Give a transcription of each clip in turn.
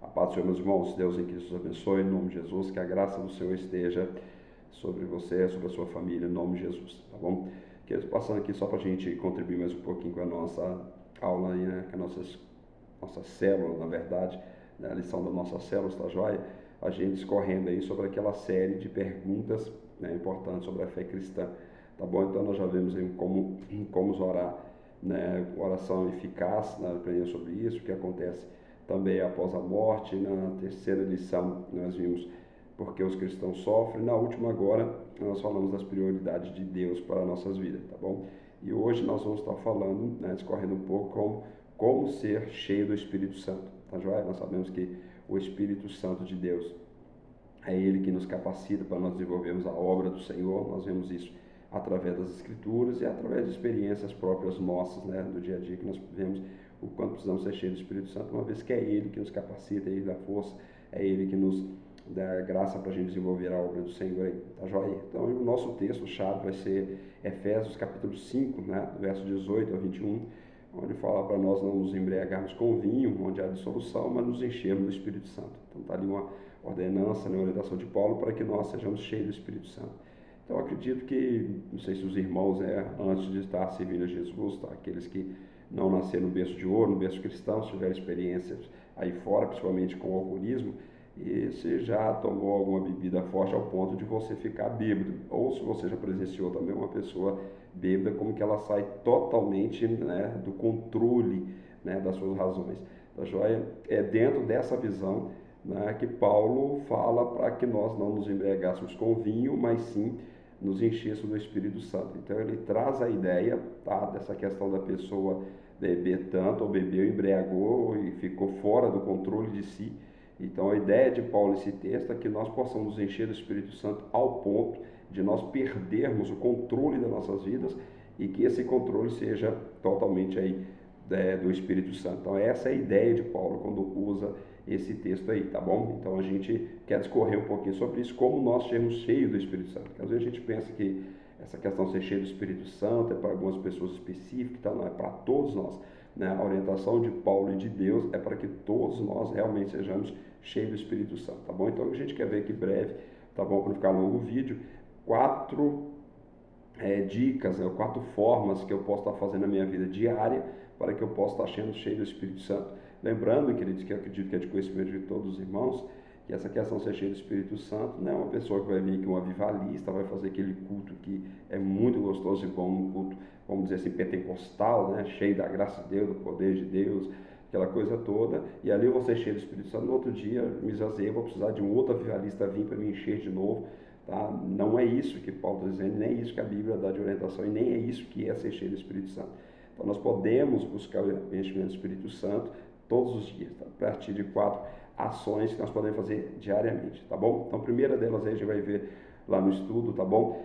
A paz do Senhor, meus irmãos, Deus em Cristo os abençoe, em nome de Jesus, que a graça do Senhor esteja sobre você, sobre a sua família, em nome de Jesus, tá bom? Queridos, passando aqui só para a gente contribuir mais um pouquinho com a nossa aula aí, né? Com a nossa célula, na verdade, né? A lição da nossa célula, tá joia? A gente discorrendo aí sobre aquela série de perguntas, né, importantes sobre a fé cristã, tá bom? Então nós já vimos aí como orar, né? Oração eficaz, né? Aprendendo sobre isso, o que acontece também após a morte. Na terceira lição nós vimos porque os cristãos sofrem. Na última agora nós falamos das prioridades de Deus para as nossas vidas, tá bom? E hoje nós vamos estar falando, né, discorrendo um pouco como ser cheio do Espírito Santo, tá joia? Nós sabemos que o Espírito Santo de Deus é Ele que nos capacita para nós desenvolvermos a obra do Senhor. Nós vemos isso através das Escrituras e através de experiências próprias nossas, né, do dia a dia, que nós vemos o quanto precisamos ser cheios do Espírito Santo, uma vez que é Ele que nos capacita, é Ele dá força, é Ele que nos dá graça para a gente desenvolver a obra do Senhor aí, tá joia? Então o nosso texto-chave vai ser Efésios capítulo 5, né, verso 18 ao 21, onde fala para nós não nos embriagarmos com vinho, onde há dissolução, mas nos enchermos do Espírito Santo. Então está ali uma ordenança, né, orientação de Paulo para que nós sejamos cheios do Espírito Santo. Então eu acredito que, não sei se os irmãos, antes de estar servindo a Jesus, tá, aqueles que não nasceram no berço de ouro, no berço cristão, se tiveram experiências aí fora, principalmente com o alcoolismo, e se já tomou alguma bebida forte ao ponto de você ficar bêbado, ou se você já presenciou também uma pessoa bêbada, como que ela sai totalmente, né, do controle, né, das suas razões. Tá joia? É dentro dessa visão, né, que Paulo fala para que nós não nos embriagássemos com vinho, mas sim nos enchêssemos do Espírito Santo. Então ele traz a ideia, tá, dessa questão da pessoa beber tanto, ou bebeu, embriagou e ficou fora do controle de si. Então a ideia de Paulo nesse texto é que nós possamos nos encher do Espírito Santo ao ponto de nós perdermos o controle das nossas vidas e que esse controle seja totalmente aí do Espírito Santo. Então essa é a ideia de Paulo quando usa esse texto aí, tá bom? Então a gente quer discorrer um pouquinho sobre isso, como nós sermos cheios do Espírito Santo. Porque às vezes a gente pensa que essa questão de ser cheio do Espírito Santo é para algumas pessoas específicas, então não é para todos nós, né? A orientação de Paulo e de Deus é para que todos nós realmente sejamos cheios do Espírito Santo, tá bom? Então a gente quer ver aqui breve, tá bom? Para não ficar longo o vídeo, 4 dicas, né? 4 formas que eu posso estar fazendo na minha vida diária para que eu possa estar sendo cheio do Espírito Santo. Lembrando, queridos, que eu acredito que é de conhecimento de todos os irmãos, que essa questão de ser cheio do Espírito Santo não é uma pessoa que vai vir aqui, um avivalista, vai fazer aquele culto que é muito gostoso e bom, um culto, vamos dizer assim, pentecostal, né? Cheio da graça de Deus, do poder de Deus, aquela coisa toda, e ali eu vou ser cheio do Espírito Santo. No outro dia, me esvaziei, vou precisar de um outro avivalista vir para me encher de novo. Tá? Não é isso que Paulo está dizendo, nem é isso que a Bíblia dá de orientação, e nem é isso que é ser cheio do Espírito Santo. Então nós podemos buscar o enchimento do Espírito Santo todos os dias, tá? A partir de 4 ações que nós podemos fazer diariamente, tá bom? Então a primeira delas aí a gente vai ver lá no estudo, tá bom?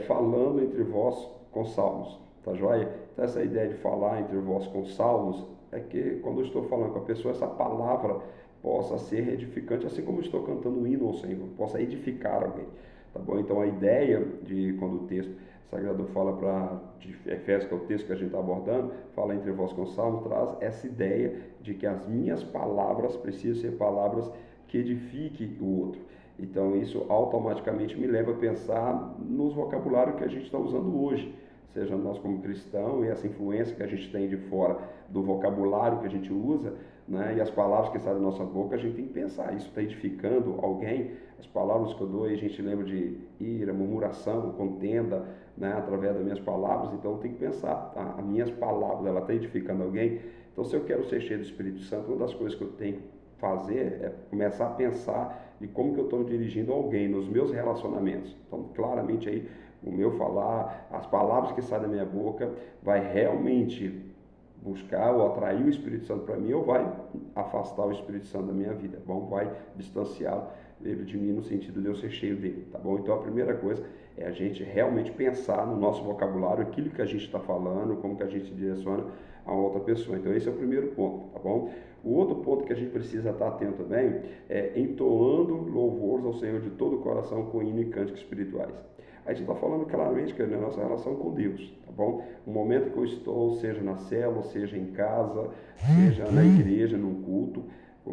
Falando entre vós com salmos, tá joia? Então essa ideia de falar entre vós com salmos é que quando eu estou falando com a pessoa, essa palavra possa ser edificante, assim como eu estou cantando um hino ao Senhor, possa edificar alguém. Tá bom? Então a ideia de quando o texto sagrado fala de Efésios, que é o texto que a gente está abordando, fala entre vós com salmos, traz essa ideia de que as minhas palavras precisam ser palavras que edifiquem o outro. Então isso automaticamente me leva a pensar nos vocabulários que a gente está usando hoje, seja nós como cristão e essa influência que a gente tem de fora do vocabulário que a gente usa, né, e as palavras que saem da nossa boca, a gente tem que pensar, isso está edificando alguém? As palavras que eu dou, a gente lembra de ira, murmuração, contenda, né, através das minhas palavras. Então tem que pensar, tá? As minhas palavras, ela está edificando alguém? Então se eu quero ser cheio do Espírito Santo, uma das coisas que eu tenho que fazer é começar a pensar de como que eu estou dirigindo alguém nos meus relacionamentos. Então claramente aí o meu falar, as palavras que saem da minha boca, vai realmente buscar ou atrair o Espírito Santo para mim, ou vai afastar o Espírito Santo da minha vida, bom? Vai distanciá-lo de mim no sentido de eu ser cheio dele, tá bom? Então a primeira coisa é a gente realmente pensar no nosso vocabulário, aquilo que a gente está falando, como que a gente direciona a outra pessoa. Então esse é o primeiro ponto, tá bom? O outro ponto que a gente precisa estar atento também é entoando louvores ao Senhor de todo o coração com hino e cânticos espirituais. A gente está falando claramente que é a nossa relação com Deus, tá bom? O momento que eu estou, seja na célula, seja em casa, seja na igreja, num culto,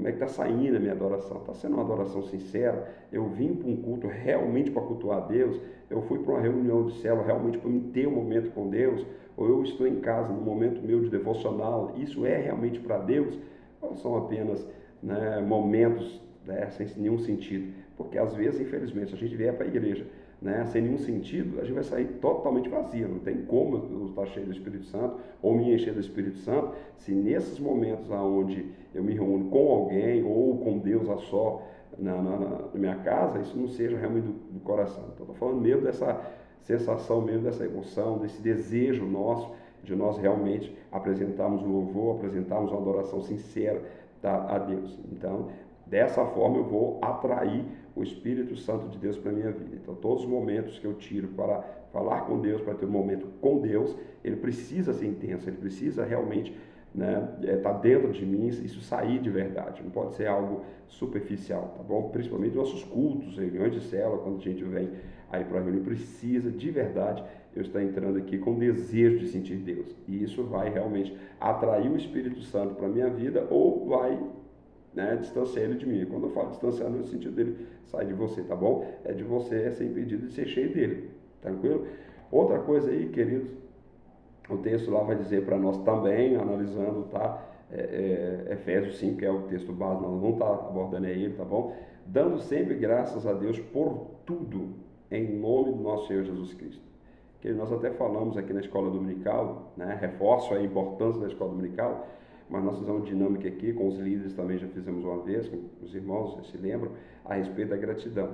Como é que está saindo a minha adoração? Está sendo uma adoração sincera? Eu vim para um culto realmente para cultuar a Deus? Eu fui para uma reunião de célula realmente para me ter um momento com Deus? Ou eu estou em casa, no momento meu de devocional? Isso é realmente para Deus? Ou são apenas, né, momentos, né, sem nenhum sentido? Porque às vezes, infelizmente, se a gente vier para a igreja, né, sem nenhum sentido, a gente vai sair totalmente vazio. Não tem como eu estar cheio do Espírito Santo ou me encher do Espírito Santo se nesses momentos onde eu me reúno com alguém ou com Deus a só na minha casa, isso não seja realmente do coração. Então, estou falando mesmo dessa sensação, mesmo dessa emoção, desse desejo nosso de nós realmente apresentarmos um louvor, apresentarmos uma adoração sincera a Deus. Então, dessa forma eu vou atrair o Espírito Santo de Deus para a minha vida. Então, todos os momentos que eu tiro para falar com Deus, para ter um momento com Deus, ele precisa ser intenso, ele precisa realmente, né, tá dentro de mim, isso sair de verdade, não pode ser algo superficial, tá bom? Principalmente nossos cultos, reuniões de célula, quando a gente vem aí para a reunião, precisa de verdade eu estar entrando aqui com desejo de sentir Deus, e isso vai realmente atrair o Espírito Santo para a minha vida ou vai, né, distanciar ele de mim. Quando eu falo distanciar, no sentido dele sair de você, tá bom? É de você ser impedido de ser cheio dele, tranquilo? Outra coisa aí, queridos, o texto lá vai dizer para nós também, analisando, tá? Efésios 5, que é o texto base, nós vamos estar abordando ele, tá bom? Dando sempre graças a Deus por tudo, em nome do nosso Senhor Jesus Cristo. Que nós até falamos aqui na escola dominical, né? Reforço a importância da escola dominical, mas nós fizemos uma dinâmica aqui, com os líderes também já fizemos uma vez, com os irmãos, se lembram, a respeito da gratidão.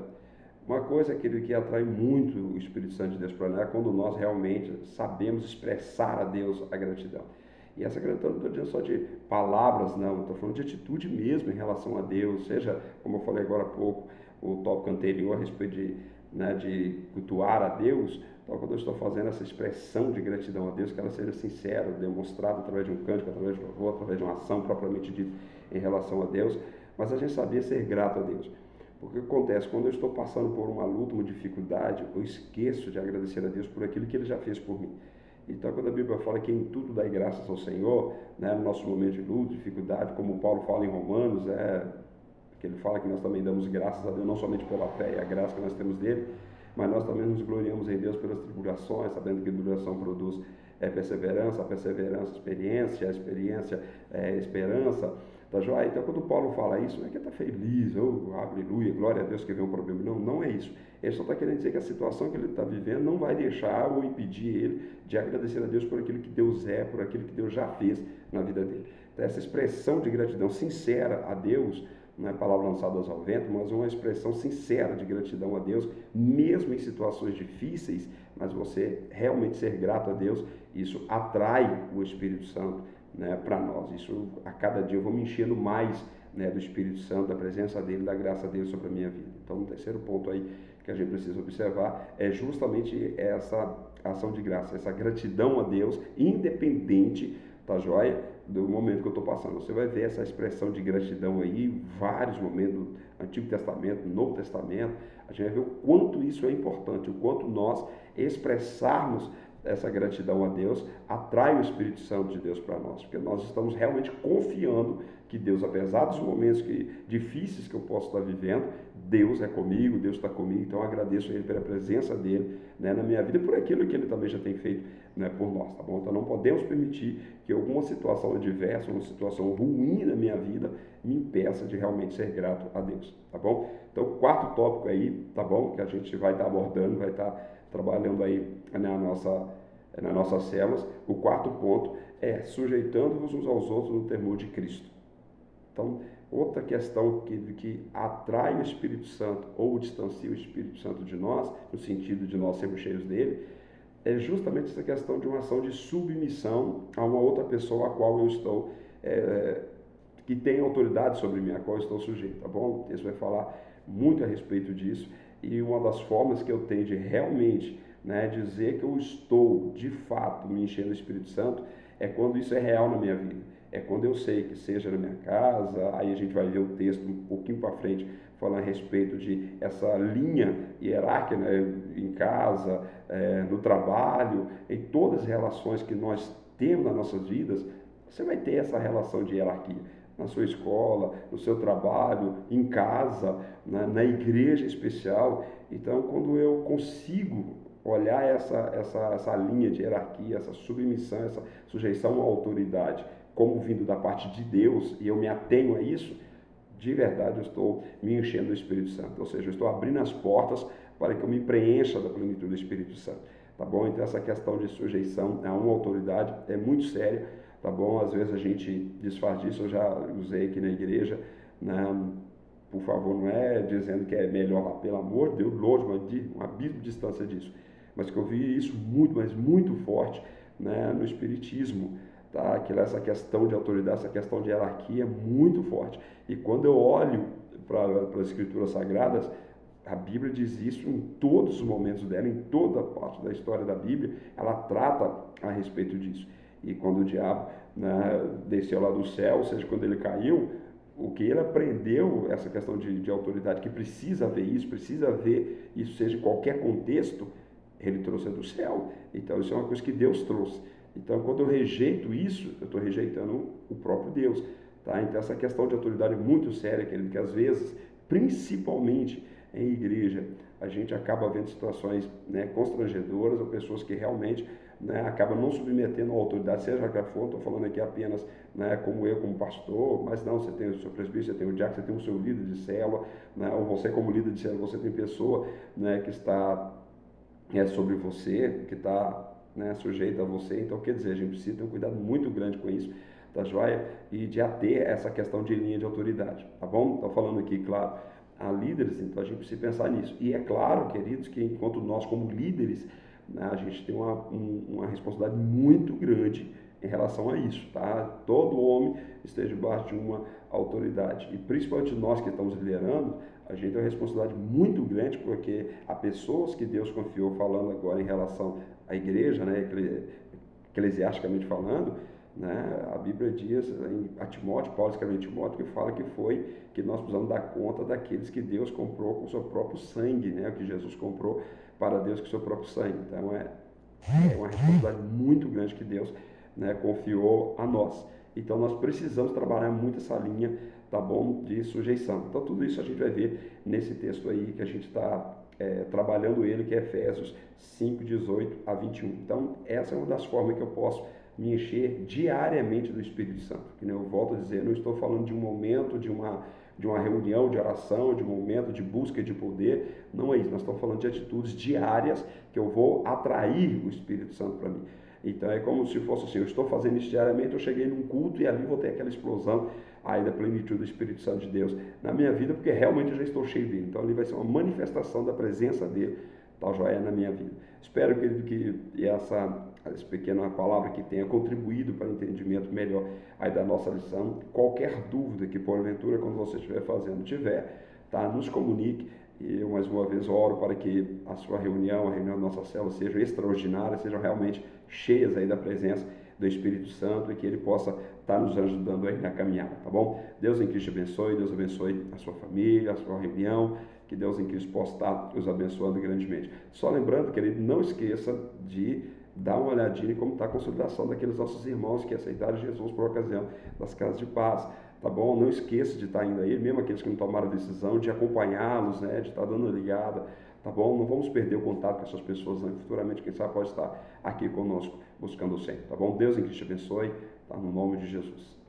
Uma coisa que atrai muito o Espírito Santo de Deus para nós é quando nós realmente sabemos expressar a Deus a gratidão. E essa gratidão não estou dizendo só de palavras, não, estou falando de atitude mesmo em relação a Deus, seja, como eu falei agora há pouco, o tópico anterior a respeito de cultuar a Deus. Então, quando eu estou fazendo essa expressão de gratidão a Deus, que ela seja sincera, demonstrada através de um cântico, através de um louvor, através de uma ação propriamente dita em relação a Deus, mas a gente sabia ser grato a Deus. Porque o que acontece? Quando eu estou passando por uma luta, uma dificuldade, eu esqueço de agradecer a Deus por aquilo que Ele já fez por mim. Então, quando a Bíblia fala que em tudo dai graças ao Senhor, né, no nosso momento de luta, dificuldade, como Paulo fala em Romanos, que ele fala que nós também damos graças a Deus, não somente pela fé e a graça que nós temos dele, mas nós também nos gloriamos em Deus pelas tribulações, sabendo que a tribulação produz perseverança, a perseverança, experiência, a experiência, esperança. Tá joia? Então, quando Paulo fala isso, não é que ele está feliz, aleluia, glória a Deus que vem um problema. Não, não é isso. Ele só está querendo dizer que a situação que ele está vivendo não vai deixar ou impedir ele de agradecer a Deus por aquilo que Deus é, por aquilo que Deus já fez na vida dele. Então, essa expressão de gratidão sincera a Deus, não é palavra lançada ao vento, mas uma expressão sincera de gratidão a Deus, mesmo em situações difíceis, mas você realmente ser grato a Deus, isso atrai o Espírito Santo, né, para nós. Isso, a cada dia eu vou me enchendo mais, né, do Espírito Santo, da presença dele, da graça dele sobre a minha vida. Então, o terceiro ponto aí que a gente precisa observar é justamente essa ação de graça, essa gratidão a Deus, independente, tá joia, do momento que eu estou passando. Você vai ver essa expressão de gratidão aí em vários momentos do Antigo Testamento, no Novo Testamento. A gente vai ver o quanto isso é importante, o quanto nós expressarmos essa gratidão a Deus atrai o Espírito Santo de Deus para nós, porque nós estamos realmente confiando que Deus, apesar dos momentos difíceis que eu posso estar vivendo, Deus é comigo, Deus está comigo. Então eu agradeço a Ele pela presença dele, né, na minha vida e por aquilo que Ele também já tem feito, né, por nós, tá bom? Então não podemos permitir que alguma situação adversa, uma situação ruim na minha vida me impeça de realmente ser grato a Deus, tá bom? Então, o quarto tópico aí, tá bom? Que a gente vai estar abordando, vai estar trabalhando aí nas nossas células. O quarto ponto é sujeitando-vos uns aos outros no temor de Cristo. Então, outra questão que atrai o Espírito Santo ou distancia o Espírito Santo de nós, no sentido de nós sermos cheios dele, é justamente essa questão de uma ação de submissão a uma outra pessoa a qual eu estou, que tem autoridade sobre mim, a qual eu estou sujeito, tá bom? O texto vai falar muito a respeito disso, e uma das formas que eu tenho de realmente, né, dizer que eu estou, de fato, me enchendo do Espírito Santo, é quando isso é real na minha vida. É quando eu sei que seja na minha casa, aí a gente vai ver o texto um pouquinho para frente, falando a respeito de essa linha hierárquica, né, em casa, no trabalho, em todas as relações que nós temos nas nossas vidas, você vai ter essa relação de hierarquia. na sua escola, no seu trabalho, em casa, na igreja especial. Então, quando eu consigo olhar essa linha de hierarquia, essa submissão, essa sujeição à autoridade, como vindo da parte de Deus, e eu me atenho a isso, de verdade eu estou me enchendo do Espírito Santo, ou seja, eu estou abrindo as portas para que eu me preencha da plenitude do Espírito Santo, tá bom? Então essa questão de sujeição a uma autoridade é muito séria, tá bom? Às vezes a gente desfaz disso, eu já usei aqui na igreja, né? Por favor, não é dizendo que é melhor lá, pelo amor de Deus, longe, um abismo de distância disso, mas que eu vi isso muito, mas muito forte, né, no Espiritismo, tá? Que essa questão de autoridade, essa questão de hierarquia é muito forte. E quando eu olho para as Escrituras Sagradas, a Bíblia diz isso em todos os momentos dela, em toda parte da história da Bíblia, ela trata a respeito disso. E quando o diabo, né, desceu lá do céu, ou seja, quando ele caiu, o que ele aprendeu, essa questão de autoridade, que precisa ver isso, seja em qualquer contexto, ele trouxe do céu. Então isso é uma coisa que Deus trouxe. Então quando eu rejeito isso, eu estou rejeitando o próprio Deus. Tá? Então essa questão de autoridade é muito séria, querido, que às vezes, principalmente em igreja, a gente acaba vendo situações, né, constrangedoras, ou pessoas que realmente, né, acabam não submetendo a autoridade, seja que for, estou falando aqui apenas, né, como eu, como pastor, mas não, você tem o seu presbítero, você tem o diácono, você tem o seu líder de célula, né, ou você como líder de célula, você tem pessoa, né, que está sobre você, que está, né, sujeita a você. Então, quer dizer, a gente precisa ter um cuidado muito grande com isso, tá joia? E de ater essa questão de linha de autoridade, tá bom? Estou falando aqui, claro, a líderes, então a gente precisa pensar nisso. E é claro, queridos, que enquanto nós como líderes, né, a gente tem uma responsabilidade muito grande em relação a isso, tá? Todo homem esteja debaixo de uma autoridade, e principalmente nós que estamos liderando, a gente tem uma responsabilidade muito grande, porque há pessoas que Deus confiou, falando agora em relação à igreja, né, eclesiasticamente falando, né, a Bíblia diz a Timóteo, Paulo escreveu em Timóteo, que fala que nós precisamos dar conta daqueles que Deus comprou com o seu próprio sangue, né, o que Jesus comprou para Deus com o seu próprio sangue. Então é uma responsabilidade muito grande que Deus, né, confiou a nós. Então nós precisamos trabalhar muito essa linha, tá bom, de sujeição. Então tudo isso a gente vai ver nesse texto aí que a gente está trabalhando ele, que é Efésios 5, 18 a 21. Então essa é uma das formas que eu posso me encher diariamente do Espírito Santo. Que eu volto a dizer, não estou falando de um momento, de uma reunião de oração, de um momento de busca de poder, não é isso. Nós estamos falando de atitudes diárias que eu vou atrair o Espírito Santo para mim. Então é como se fosse assim, eu estou fazendo isso diariamente, eu cheguei num culto e ali vou ter aquela explosão aí da plenitude do Espírito Santo de Deus na minha vida, porque realmente eu já estou cheio dele. Então ali vai ser uma manifestação da presença dele, tal joia, na minha vida. Espero, querido, que essa pequena palavra que tenha contribuído para o entendimento melhor aí da nossa lição. Qualquer dúvida que porventura, quando você estiver fazendo, tiver, tá? Nos comunique. E eu, mais uma vez, oro para que a sua reunião, a reunião da nossa célula, seja extraordinária, sejam realmente cheias aí da presença do Espírito Santo, e que ele possa estar nos ajudando aí na caminhada, tá bom? Deus em Cristo abençoe, Deus abençoe a sua família, a sua reunião, que Deus em Cristo possa estar os abençoando grandemente. Só lembrando, querido, não esqueça de dar uma olhadinha em como está a consolidação daqueles nossos irmãos que aceitaram Jesus por ocasião das casas de paz, tá bom? Não esqueça de estar indo aí, mesmo aqueles que não tomaram a decisão, de acompanhá-los, né, de estar dando uma ligada, tá bom? Não vamos perder o contato com essas pessoas, né? Futuramente, quem sabe, pode estar aqui conosco, buscando o sempre, tá bom? Deus em Cristo te abençoe, tá? No nome de Jesus.